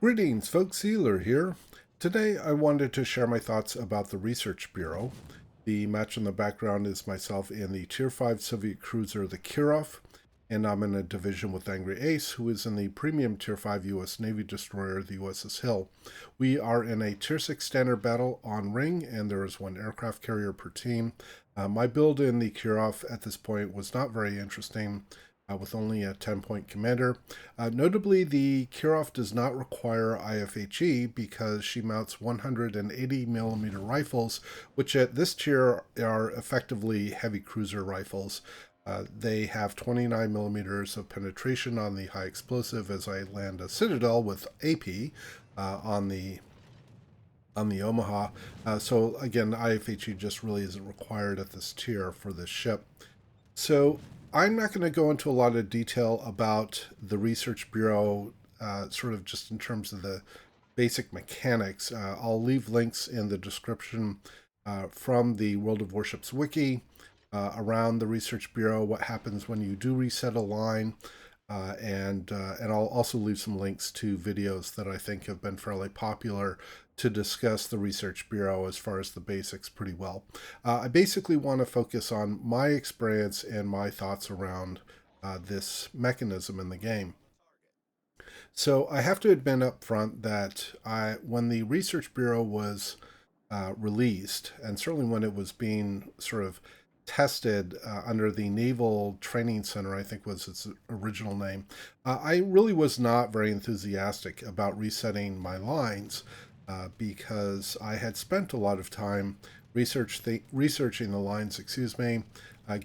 Greetings, folks. Iolair here. Today I wanted to share my thoughts about the Research Bureau. The match in the background is myself in the Tier 5 Soviet cruiser, the Kirov, and I'm in a division with Angry Ace, who is in the premium Tier 5 U.S. Navy destroyer, the USS Hill. We are in a Tier 6 standard battle on ring, and there is one aircraft carrier per team. My build in the Kirov at this point was not very interesting. With only a 10-point commander. Notably, the Kirov does not require IFHE because she mounts 180 millimeter rifles, which at this tier are effectively heavy cruiser rifles. They have 29 millimeters of penetration on the high explosive as I land a Citadel with AP on the Omaha. So again, IFHE just really isn't required at this tier for this ship. So I'm not going to go into a lot of detail about the Research Bureau, sort of just in terms of the basic mechanics. I'll leave links in the description from the World of Warships wiki around the Research Bureau, what happens when you do reset a line, and I'll also leave some links to videos that I think have been fairly popular to discuss the Research Bureau as far as the basics pretty well. I basically want to focus on my experience and my thoughts around this mechanism in the game. So I have to admit up front that when the Research Bureau was released, and certainly when it was being sort of tested under the Naval Training Center, I think was its original name, I really was not very enthusiastic about resetting my lines because I had spent a lot of time researching the lines,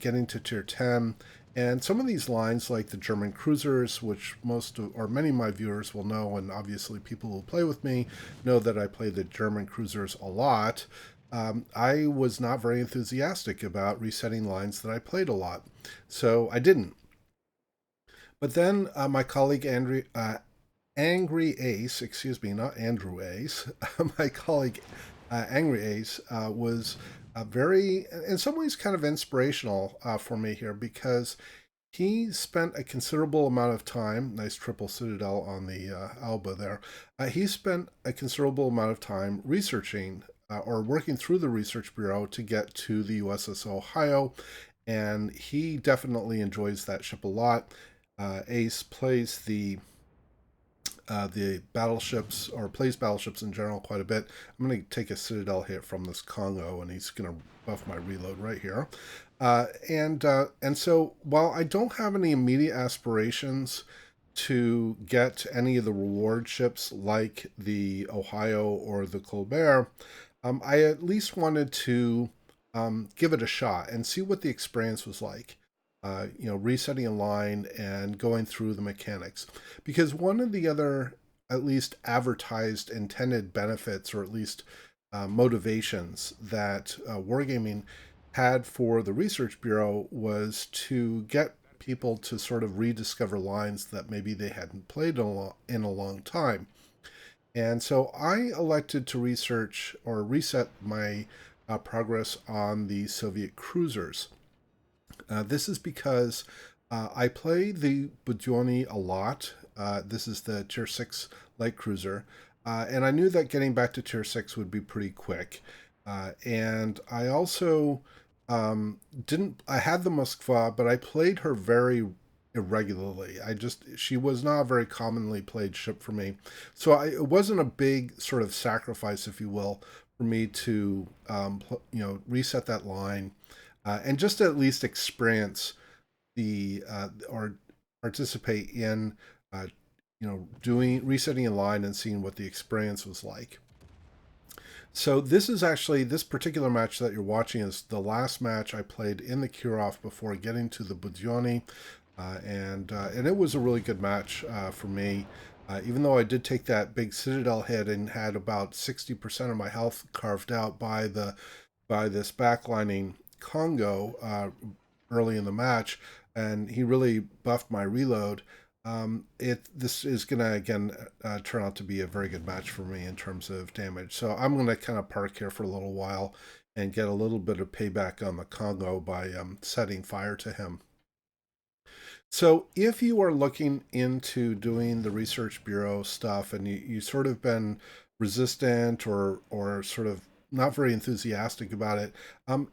getting to tier 10. And some of these lines, like the German cruisers, which or many of my viewers will know, and obviously people who play with me know that I play the German cruisers a lot. I was not very enthusiastic about resetting lines that I played a lot, so I didn't. But then my colleague Angry Ace, excuse me, not Andrew Ace, my colleague Angry Ace was very, in some ways, kind of inspirational for me here because he spent a considerable amount of time, nice triple citadel on the Alba there. He spent a considerable amount of time researching or working through the Research Bureau to get to the USS Ohio, and he definitely enjoys that ship a lot. Ace plays the battleships or plays battleships in general quite a bit. I'm going to take a Citadel hit from this Congo, and he's going to buff my reload right here. And so while I don't have any immediate aspirations to get any of the reward ships like the Ohio or the Colbert, I at least wanted to give it a shot and see what the experience was like. Resetting a line and going through the mechanics. Because one of the other, at least advertised intended benefits, or at least motivations that Wargaming had for the Research Bureau was to get people to sort of rediscover lines that maybe they hadn't played in a long time. And so I elected to research or reset my progress on the Soviet cruisers. This is because I play the Budyoni a lot. This is the Tier 6 light cruiser. And I knew that getting back to Tier 6 would be pretty quick. And I also I had the Moskva, but I played her very irregularly. She was not a very commonly played ship for me. So it wasn't a big sort of sacrifice, if you will, for me to, reset that line and just at least experience or participate in doing resetting a line and seeing what the experience was like. So this particular match that you're watching is the last match I played in the Kirov before getting to the Budyoni, and it was a really good match for me. Even though I did take that big Citadel hit and had about 60% of my health carved out by this backlining Congo early in the match, and he really buffed my reload. This is gonna again turn out to be a very good match for me in terms of damage. So I'm gonna kind of park here for a little while and get a little bit of payback on the Congo by setting fire to him. So if you are looking into doing the Research Bureau stuff and you sort of been resistant or sort of not very enthusiastic about it, um,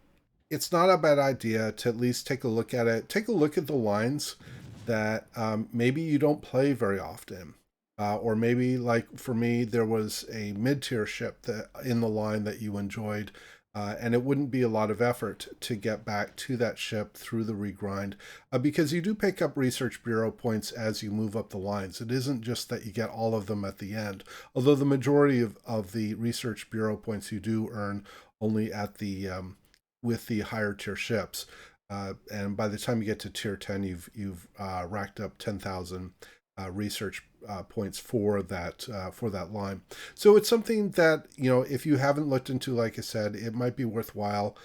it's not a bad idea to at least take a look at it. Take a look at the lines that maybe you don't play very often. Or maybe, like for me, there was a mid-tier ship that in the line that you enjoyed, and it wouldn't be a lot of effort to get back to that ship through the regrind, because you do pick up Research Bureau points as you move up the lines. It isn't just that you get all of them at the end, although the majority of the Research Bureau points you do earn only at the with the higher tier ships. And by the time you get to tier 10, you've racked up 10,000 research points for that line. So it's something that, if you haven't looked into, like I said, it might be worthwhile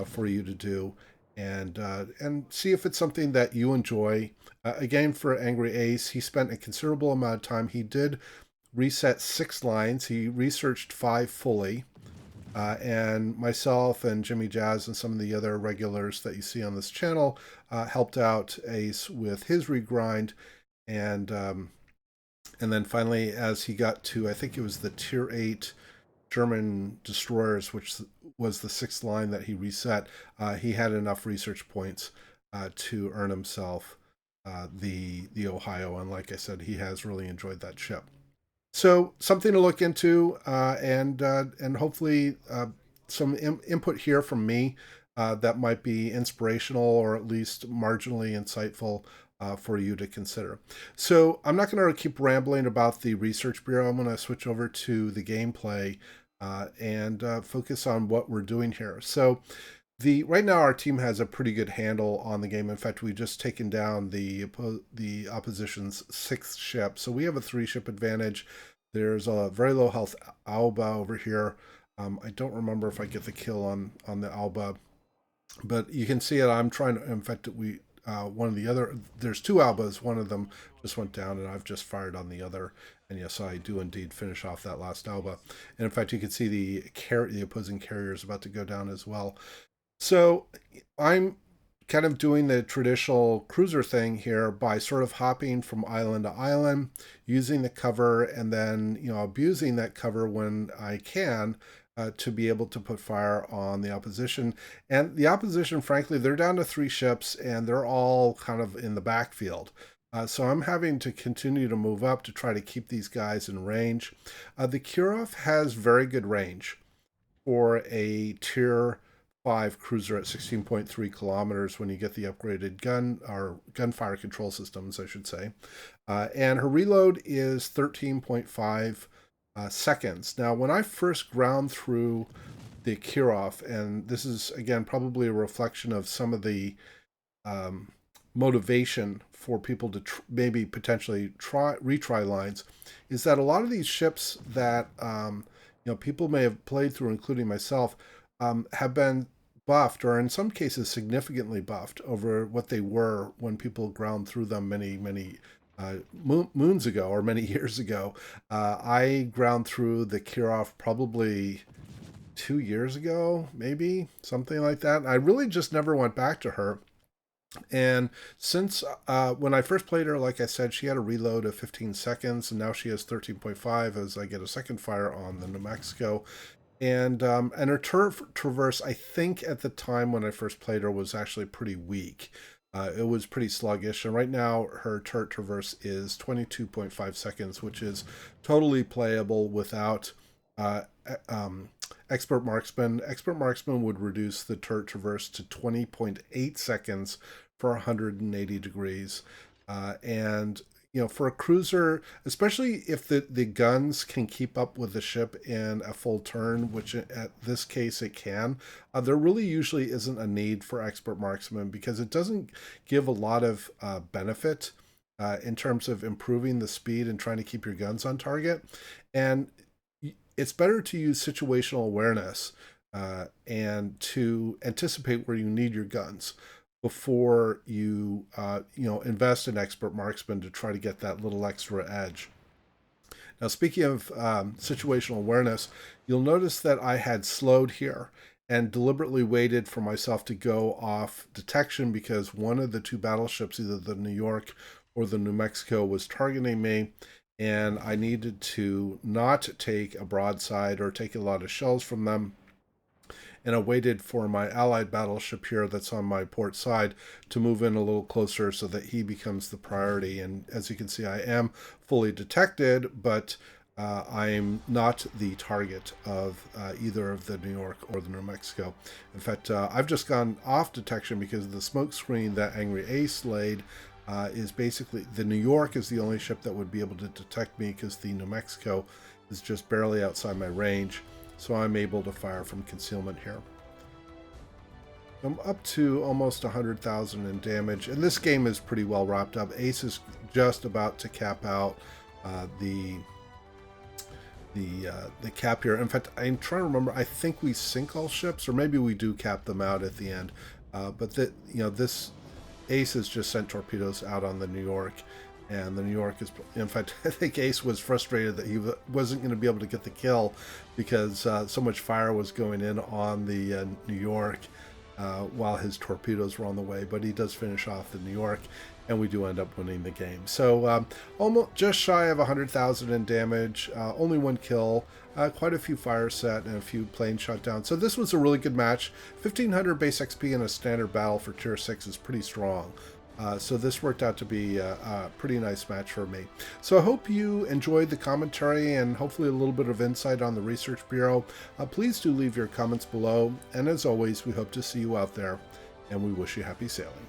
for you to do, and see if it's something that you enjoy. Again, for Angry Ace, he spent a considerable amount of time. He did reset 6 lines. He researched 5 fully. And myself and Jimmy Jazz and some of the other regulars that you see on this channel helped out Ace with his regrind, and then finally, as he got to, I think it was the tier 8 German destroyers, which was the 6th line that he reset, he had enough research points to earn himself the Ohio, and like I said, he has really enjoyed that ship. So something to look into, and hopefully some input here from me that might be inspirational or at least marginally insightful for you to consider. So I'm not going to keep rambling about the Research Bureau. I'm going to switch over to the gameplay and focus on what we're doing here. So right now our team has a pretty good handle on the game. In fact, we've just taken down the opposition's 6th ship, so we have a 3-ship advantage. There's a very low health Alba over here. I don't remember if I get the kill on the Alba, but you can see it. I'm trying to. In fact, one of the other. There's 2 Albas. One of them just went down, and I've just fired on the other. And yes, I do indeed finish off that last Alba. And in fact, you can see the opposing carrier is about to go down as well. So I'm kind of doing the traditional cruiser thing here by sort of hopping from island to island, using the cover, and then abusing that cover when I can to be able to put fire on the opposition. And the opposition, frankly, they're down to 3 ships, and they're all kind of in the backfield. So I'm having to continue to move up to try to keep these guys in range. The Kirov has very good range for a tier 5 cruiser at 16.3 kilometers when you get the upgraded gunfire control systems, I should say. And her reload is 13.5 seconds. Now, when I first ground through the Kirov, and this is, again, probably a reflection of some of the motivation for people to maybe potentially retry lines, is that a lot of these ships that people may have played through, including myself, have been buffed, or in some cases significantly buffed, over what they were when people ground through them many moons ago or many years ago. I ground through the Kirov probably 2 years ago, maybe something like that. I really just never went back to her. And since when I first played her, like I said, she had a reload of 15 seconds, and now she has 13.5 as I get a second fire on the New Mexico. And her traverse, I think at the time when I first played her, was actually pretty weak. It was pretty sluggish, and right now her turret traverse is 22.5 seconds, which is totally playable without Expert Marksman. Expert Marksman would reduce the turret traverse to 20.8 seconds for 180 degrees. And for a cruiser, especially if the guns can keep up with the ship in a full turn, which at this case it can, there really usually isn't a need for Expert Marksman, because it doesn't give a lot of benefit in terms of improving the speed and trying to keep your guns on target. And it's better to use situational awareness and to anticipate where you need your guns before you invest in Expert Marksman to try to get that little extra edge. Now, speaking of situational awareness, you'll notice that I had slowed here, and deliberately waited for myself to go off detection because one of the two battleships, either the New York or the New Mexico, was targeting me, and I needed to not take a broadside or take a lot of shells from them. And I waited for my allied battleship here that's on my port side to move in a little closer so that he becomes the priority. And as you can see, I am fully detected, but I'm not the target of either of the New York or the New Mexico. In fact, I've just gone off detection because the smoke screen that Angry Ace laid is basically, the New York is the only ship that would be able to detect me because the New Mexico is just barely outside my range. So I'm able to fire from concealment here. I'm up to almost 100,000 in damage, and this game is pretty well wrapped up. Ace is just about to cap out the cap here. In fact, I'm trying to remember. I think we sink all ships, or maybe we do cap them out at the end. But this Ace has just sent torpedoes out on the New York. And the New York is, in fact, I think Ace was frustrated that he wasn't going to be able to get the kill because so much fire was going in on the New York while his torpedoes were on the way. But he does finish off the New York, and we do end up winning the game. So almost just shy of 100,000 in damage, only one kill, quite a few fires set, and a few planes shot down. So this was a really good match. 1,500 base XP in a standard battle for Tier 6 is pretty strong. So this worked out to be a pretty nice match for me. So I hope you enjoyed the commentary and hopefully a little bit of insight on the Research Bureau. Please do leave your comments below. And as always, we hope to see you out there, and we wish you happy sailing.